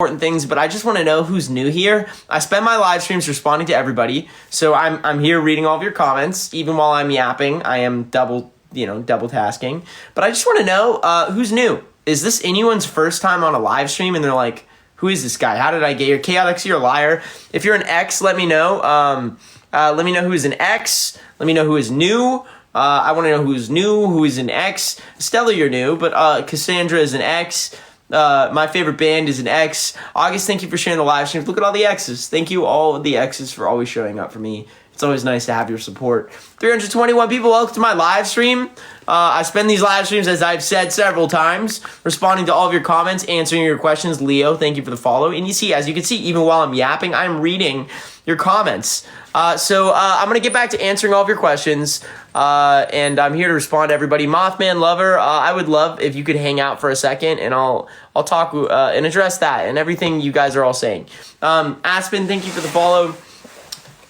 important things, but I just want to know who's new here. I spend my live streams responding to everybody, so I'm here reading all of your comments, even while I'm yapping. I am double tasking, but I just want to know who's new. Is this anyone's first time on a live stream and they're like, who is this guy? How did I get here? Chaotix, you're a liar. If you're an X, let me know. Let me know who is an X. Let me know who is new. I want to know who's new, who is an X. Stella, you're new, but Cassandra is an X. My favorite band is an X. August, thank you for sharing the live streams. Look at all the X's. Thank you all of the X's for always showing up for me. It's always nice to have your support. 321 people, welcome to my live stream. I spend these live streams, as I've said several times, responding to all of your comments, answering your questions. Leo, thank you for the follow. And as you can see, even while I'm yapping, I'm reading your comments. So I'm going to get back to answering all of your questions, and I'm here to respond to everybody. Mothman Lover, I would love if you could hang out for a second, and I'll talk and address that and everything you guys are all saying. Aspen, thank you for the follow.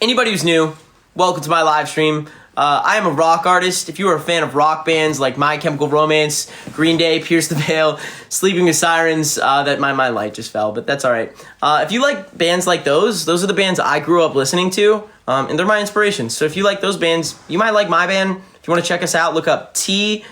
Anybody who's new, welcome to my live stream. I am a rock artist. If you are a fan of rock bands like My Chemical Romance, Green Day, Pierce the Veil, Sleeping with Sirens, my light just fell, but that's all right. If you like bands like those are the bands I grew up listening to, and they're my inspirations. So if you like those bands, you might like my band. If you want to check us out, look up TX2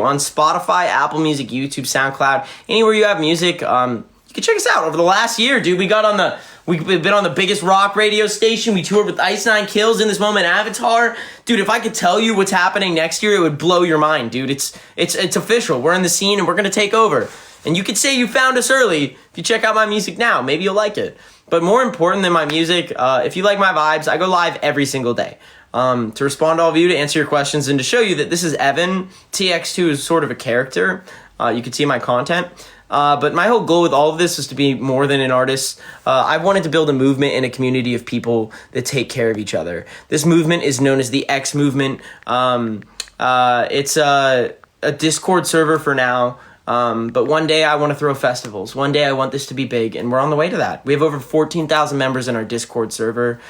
on Spotify, Apple Music, YouTube, SoundCloud, anywhere you have music. You can check us out. Over the last year, dude, we've been on the biggest rock radio station. We toured with Ice Nine Kills, In This Moment, Avatar. Dude, if I could tell you what's happening next year, it would blow your mind, dude. It's official. We're in the scene and we're going to take over. And you could say you found us early if you check out my music now. Maybe you'll like it. But more important than my music, if you like my vibes, I go live every single day. To respond to all of you, to answer your questions, and to show you that this is Evan. TX2 is sort of a character. You can see my content. But my whole goal with all of this is to be more than an artist. I wanted to build a movement and a community of people that take care of each other. This movement is known as the X Movement. It's a Discord server for now. But one day I want to throw festivals. One day I want this to be big, and we're on the way to that. We have over 14,000 members in our Discord server.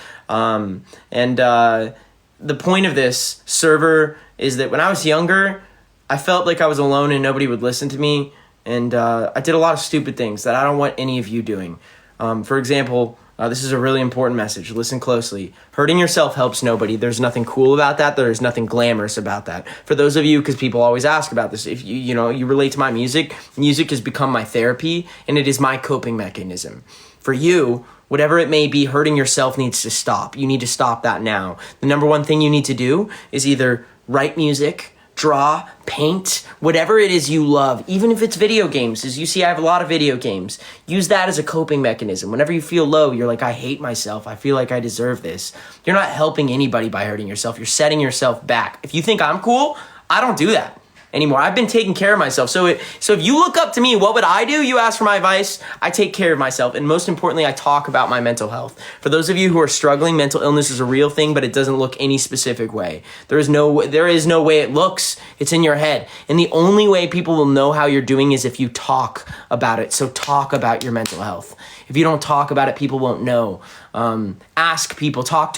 The point of this server is that when I was younger, I felt like I was alone and nobody would listen to me. And I did a lot of stupid things that I don't want any of you doing. For example, this is a really important message. Listen closely. Hurting yourself helps nobody. There's nothing cool about that. There's nothing glamorous about that. For those of you, because people always ask about this, if you relate to my music, music has become my therapy, and it is my coping mechanism. For you, whatever it may be, hurting yourself needs to stop. You need to stop that now. The number one thing you need to do is either write music, draw, paint, whatever it is you love, even if it's video games. As you see, I have a lot of video games. Use that as a coping mechanism. Whenever you feel low, you're like, I hate myself. I feel like I deserve this. You're not helping anybody by hurting yourself. You're setting yourself back. If you think I'm cool, I don't do that anymore. I've been taking care of myself. So if you look up to me, what would I do? You ask for my advice. I take care of myself. And most importantly, I talk about my mental health. For those of you who are struggling, mental illness is a real thing, but it doesn't look any specific way. There is no way it looks. It's in your head. And the only way people will know how you're doing is if you talk about it. So talk about your mental health. If you don't talk about it, people won't know. Ask people. Ask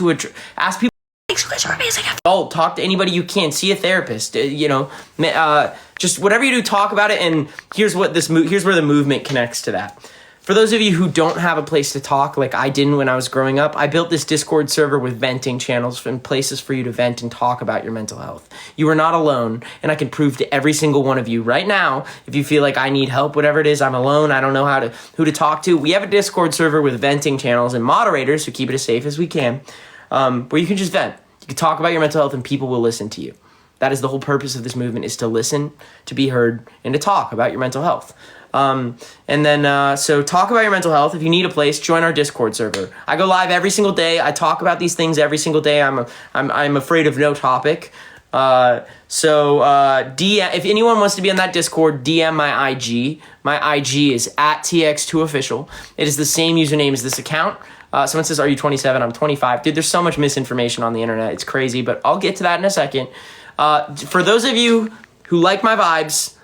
people. Talk to anybody you can. See a therapist. Just whatever you do, talk about it. And here's where the movement connects to that. For those of you who don't have a place to talk, like I didn't when I was growing up, I built this Discord server with venting channels and places for you to vent and talk about your mental health. You are not alone, and I can prove to every single one of you right now, if you feel like I need help, whatever it is, I'm alone, I don't know who to talk to. We have a Discord server with venting channels and moderators who keep it as safe as we can, where you can just vent. You can talk about your mental health and people will listen to you. That is the whole purpose of this movement, is to listen, to be heard, and to talk about your mental health. So talk about your mental health. If you need a place, join our Discord server. I go live every single day. I talk about these things every single day. I'm afraid of no topic. DM, if anyone wants to be on that Discord, DM my IG. My IG is @TX2official. It is the same username as this account. Someone says, are you 27? I'm 25. Dude, there's so much misinformation on the internet. It's crazy, but I'll get to that in a second. For those of you who like my vibes,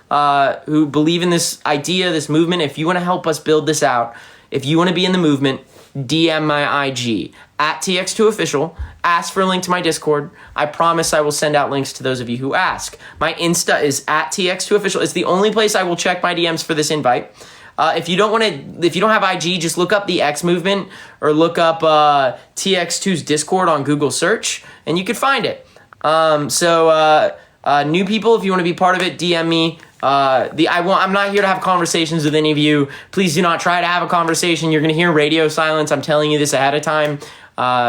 who believe in this idea, this movement, if you want to help us build this out, if you want to be in the movement, DM my IG, @TX2official. Ask for a link to my Discord. I promise I will send out links to those of you who ask. My Insta is @TX2official. It's the only place I will check my DMs for this invite. If you don't have IG, just look up the X Movement or look up TX2's Discord on Google search, and you could find it. New people, if you want to be part of it, DM me. I'm not here to have conversations with any of you. Please do not try to have a conversation. You're going to hear radio silence. I'm telling you this ahead of time.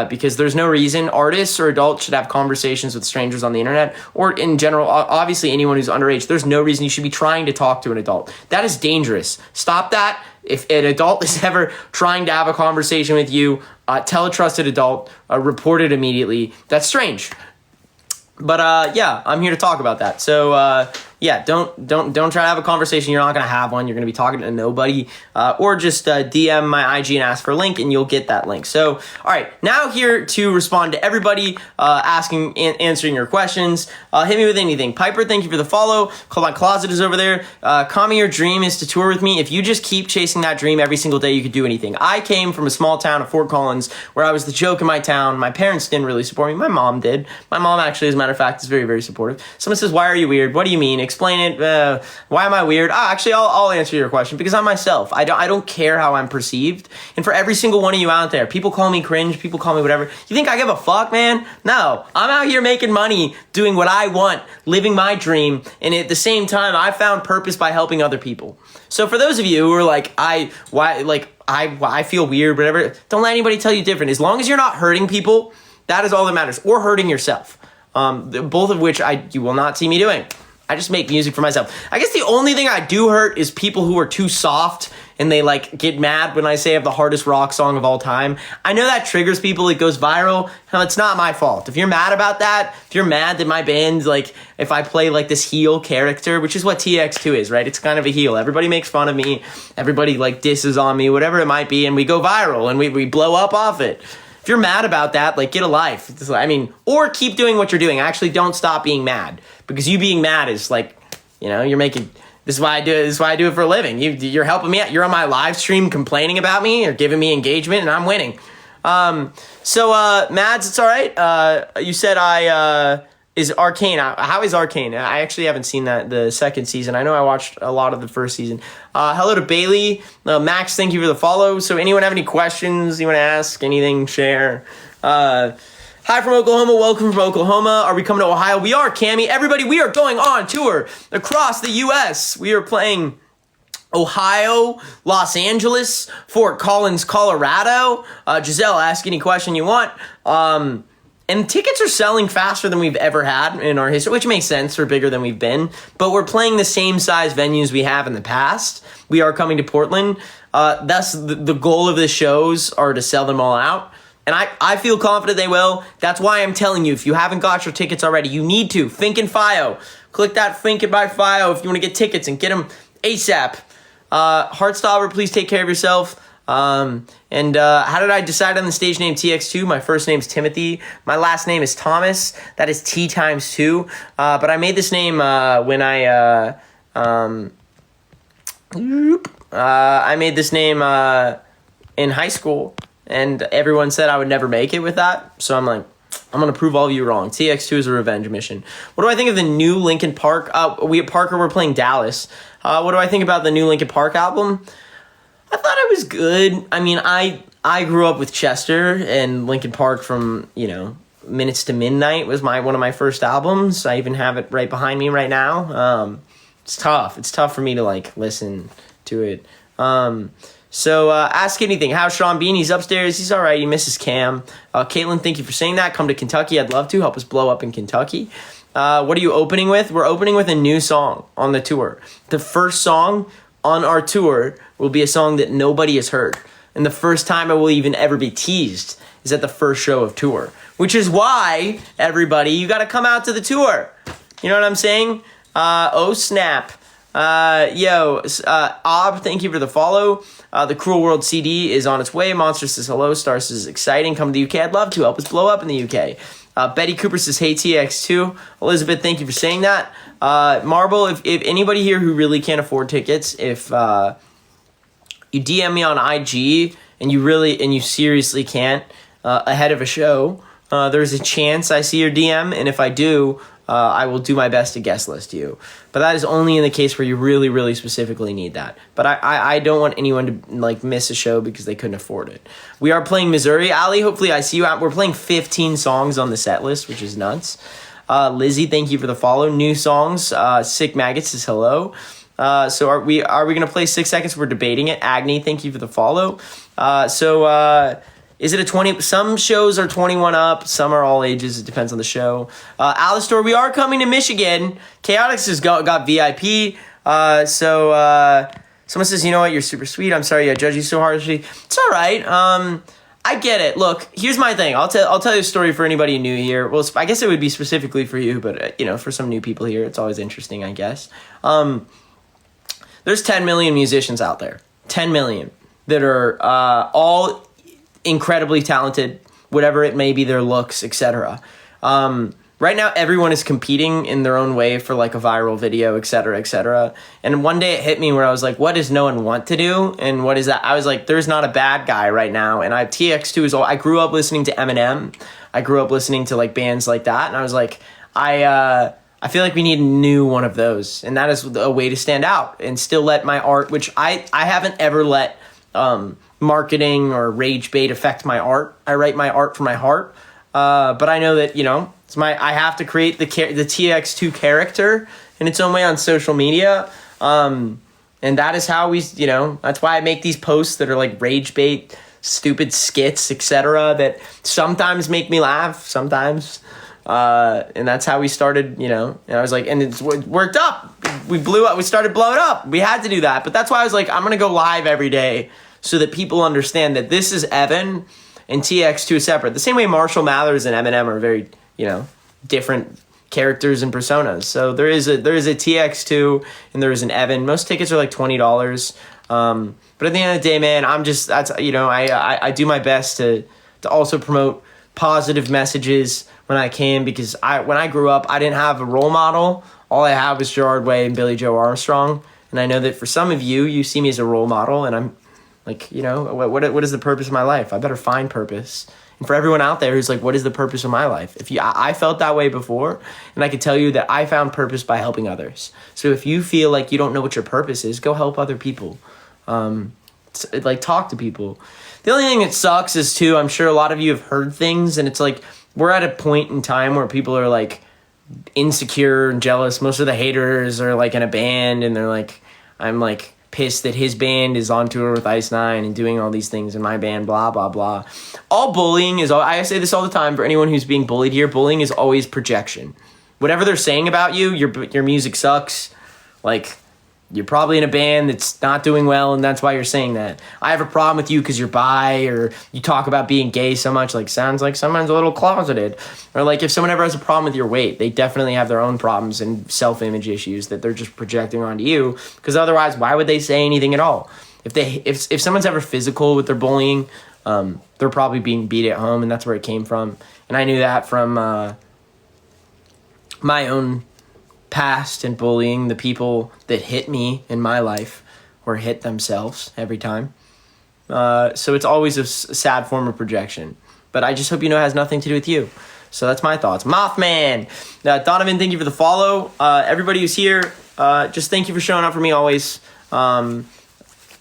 Because there's no reason artists or adults should have conversations with strangers on the internet, or in general, obviously anyone who's underage. There's no reason you should be trying to talk to an adult. That is dangerous. Stop that. If an adult is ever trying to have a conversation with you, tell a trusted adult, report it immediately. That's strange. But yeah, I'm here to talk about that. So yeah, don't try to have a conversation. You're not gonna have one. You're gonna be talking to nobody, or just DM my IG and ask for a link, and you'll get that link. So, all right, now here to respond to everybody asking and answering your questions. Hit me with anything. Piper, thank you for the follow. Call My Closet is over there. Kami, your dream is to tour with me. If you just keep chasing that dream every single day, you could do anything. I came from a small town of Fort Collins where I was the joke in my town. My parents didn't really support me. My mom did. My mom actually, as a matter of fact, is very, very supportive. Someone says, "Why are you weird?" What do you mean? Explain it. Why am I weird? Actually, I'll answer your question because I'm myself. I don't care how I'm perceived. And for every single one of you out there, people call me cringe, people call me whatever. You think I give a fuck, man? No. I'm out here making money, doing what I want, living my dream, and at the same time, I found purpose by helping other people. So for those of you who are like, I feel weird, whatever, don't let anybody tell you different. As long as you're not hurting people, that is all that matters, or hurting yourself. Both of which you will not see me doing. I just make music for myself. I guess the only thing I do hurt is people who are too soft and they like get mad when I say I have the hardest rock song of all time. I know that triggers people. It goes viral. No, it's not my fault. If you're mad about that, if you're mad that my band, like if I play like this heel character, which is what TX2 is, right? It's kind of a heel. Everybody makes fun of me. Everybody like disses on me, whatever it might be. And we go viral and we blow up off it. If you're mad about that, like get a life. I mean, or keep doing what you're doing. Actually, don't stop being mad, because you being mad is like, you're making. This is why I do it. This is why I do it for a living. You're helping me out. You're on my live stream complaining about me or giving me engagement, and I'm winning. Mads, it's all right. You said is Arcane. How is Arcane? I actually haven't seen the second season. I know I watched a lot of the first season. Hello to Bailey. Max, thank you for the follow. So anyone have any questions you want to ask? Anything, share? Hi from Oklahoma. Welcome from Oklahoma. Are we coming to Ohio? We are, Cami. Everybody, we are going on tour across the U.S. We are playing Ohio, Los Angeles, Fort Collins, Colorado. Giselle, ask any question you want. And tickets are selling faster than we've ever had in our history, which makes sense. We're bigger than we've been. But we're playing the same size venues we have in the past. We are coming to Portland. Thus, the goal of the shows are to sell them all out. And I feel confident they will. That's why I'm telling you, if you haven't got your tickets already, you need to. Think and FIO. Click that Think and Buy FIO if you want to get tickets and get them ASAP. Heartstopper, please take care of yourself. How did I decide on the stage name TX2? My first name's Timothy. My last name is Thomas. That is T times 2. But I made this name when I made this name in high school, and everyone said I would never make it with that. So I'm like, I'm going to prove all of you wrong. TX2 is a revenge mission. What do I think of the new Linkin Park? We at Parker were playing Dallas. What do I think about the new Linkin Park album? I thought it was good. I mean, I grew up with Chester, and Linkin Park from, Minutes to Midnight was one of my first albums. I even have it right behind me right now. It's tough. It's tough for me to listen to it. So ask anything. How's Sean Bean? He's upstairs. He's all right. He misses Cam. Caitlin, thank you for saying that. Come to Kentucky. I'd love to. Help us blow up in Kentucky. What are you opening with? We're opening with a new song on the tour. The first song on our tour will be a song that nobody has heard. And the first time it will even ever be teased is at the first show of tour. Which is why, everybody, you got to come out to the tour. You know what I'm saying? Oh, snap. Ob, thank you for the follow. The Cruel World CD is on its way. Monster says hello. Star says exciting. Come to the UK. I'd love to. Help us blow up in the UK. Betty Cooper says, hey, TX2. Elizabeth, thank you for saying that. Marble, if anybody here who really can't afford tickets, if you DM me on IG and you seriously can't ahead of a show, there's a chance I see your DM, and if I do, I will do my best to guest list you. But that is only in the case where you really, really specifically need that. But I don't want anyone to like miss a show because they couldn't afford it. We are playing Missouri. Ali, hopefully I see you out. We're playing 15 songs on the set list, which is nuts. Lizzie, thank you for the follow. New songs. Sick Maggots says hello. So are we gonna play 6 seconds? We're debating it. Agni, thank you for the follow. Is it a 20? Some shows are 21 up. Some are all ages. It depends on the show. Alistair, we are coming to Michigan. Chaotix has got VIP. Someone says, you know what? You're super sweet. I'm sorry I judge you so harshly. It's all right. I get it. Look, here's my thing. I'll tell you a story for anybody new here. Well, I guess it would be specifically for you, but for some new people here, it's always interesting, I guess. There's 10 million musicians out there. 10 million that are all incredibly talented, whatever it may be, their looks, etc. Right now, everyone is competing in their own way for like a viral video, etc., etc. And one day it hit me where I was like, what does no one want to do? And what is that? I was like, there's not a bad guy right now. And TX2 is all, I grew up listening to Eminem. I grew up listening to like bands like that. And I was like, I feel like we need a new one of those. And that is a way to stand out and still let my art, which I haven't ever let marketing or rage bait affect my art. I write my art from my heart. But I know that, I have to create the TX2 character in its own way on social media. And that is how that's why I make these posts that are like rage bait, stupid skits, etc. that sometimes make me laugh, sometimes. And that's how we started, and I was like, and it worked up. We blew up. We started blowing up. We had to do that. But that's why I was like, I'm going to go live every day so that people understand that this is Evan and TX2 is separate. The same way Marshall Mathers and Eminem are very, different characters and personas. So there is a TX2 and there is an Evan. Most tickets are like $20. But at the end of the day, man, I do my best to also promote positive messages when I can, because when I grew up, I didn't have a role model. All I had was Gerard Way and Billy Joe Armstrong. And I know that for some of you, you see me as a role model, and I'm like, what is the purpose of my life? I better find purpose. And for everyone out there who's like, what is the purpose of my life? I felt that way before, and I can tell you that I found purpose by helping others. So if you feel like you don't know what your purpose is, go help other people. Talk to people. The only thing that sucks is too, I'm sure a lot of you have heard things, and it's like, we're at a point in time where people are like insecure and jealous. Most of the haters are like in a band, and they're like, I'm like pissed that his band is on tour with Ice9 and doing all these things in my band, blah, blah, blah. All bullying is, I say this all the time for anyone who's being bullied here, bullying is always projection. Whatever they're saying about you, your music sucks, like, you're probably in a band that's not doing well, and that's why you're saying that. I have a problem with you because you're bi, or you talk about being gay so much, like, sounds like someone's a little closeted. Or, like, if someone ever has a problem with your weight, they definitely have their own problems and self-image issues that they're just projecting onto you, because otherwise, why would they say anything at all? If someone's ever physical with their bullying, they're probably being beat at home, and that's where it came from. And I knew that from my own past and bullying. The people that hit me in my life or hit themselves every time. So it's always a sad form of projection. But I just hope it has nothing to do with you. So that's my thoughts. Mothman! Donovan, thank you for the follow. Everybody who's here, just thank you for showing up for me always. I'm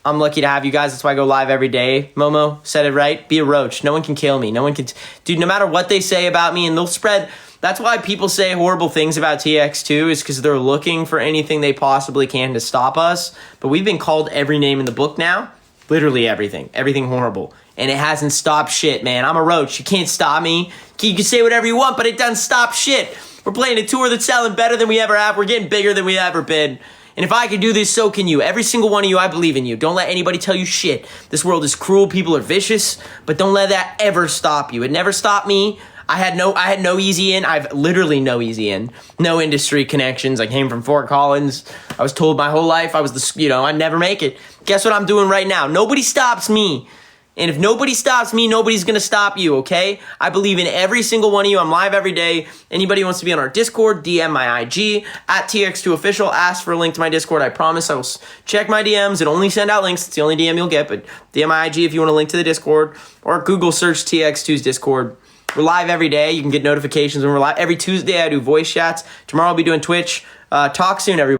lucky to have you guys. That's why I go live every day. Momo said it right. Be a roach. No one can kill me. No one can... Dude, no matter what they say about me, and they'll spread... That's why people say horrible things about TX2, is because they're looking for anything they possibly can to stop us. But we've been called every name in the book now. Literally everything. Everything horrible. And it hasn't stopped shit, man. I'm a roach. You can't stop me. You can say whatever you want, but it doesn't stop shit. We're playing a tour that's selling better than we ever have. We're getting bigger than we've ever been. And if I can do this, so can you. Every single one of you, I believe in you. Don't let anybody tell you shit. This world is cruel. People are vicious. But don't let that ever stop you. It never stopped me. I had no easy in. I've literally no easy in. No industry connections. I came from Fort Collins. I was told my whole life I was I'd never make it. Guess what I'm doing right now? Nobody stops me. And if nobody stops me, nobody's going to stop you, okay? I believe in every single one of you. I'm live every day. Anybody who wants to be on our Discord, DM my IG, at TX2Official. Ask for a link to my Discord. I promise I will check my DMs and only send out links. It's the only DM you'll get, but DM my IG if you want a link to the Discord. Or Google search TX2's Discord. We're live every day. You can get notifications when we're live. Every Tuesday, I do voice chats. Tomorrow, I'll be doing Twitch. Talk soon, everybody.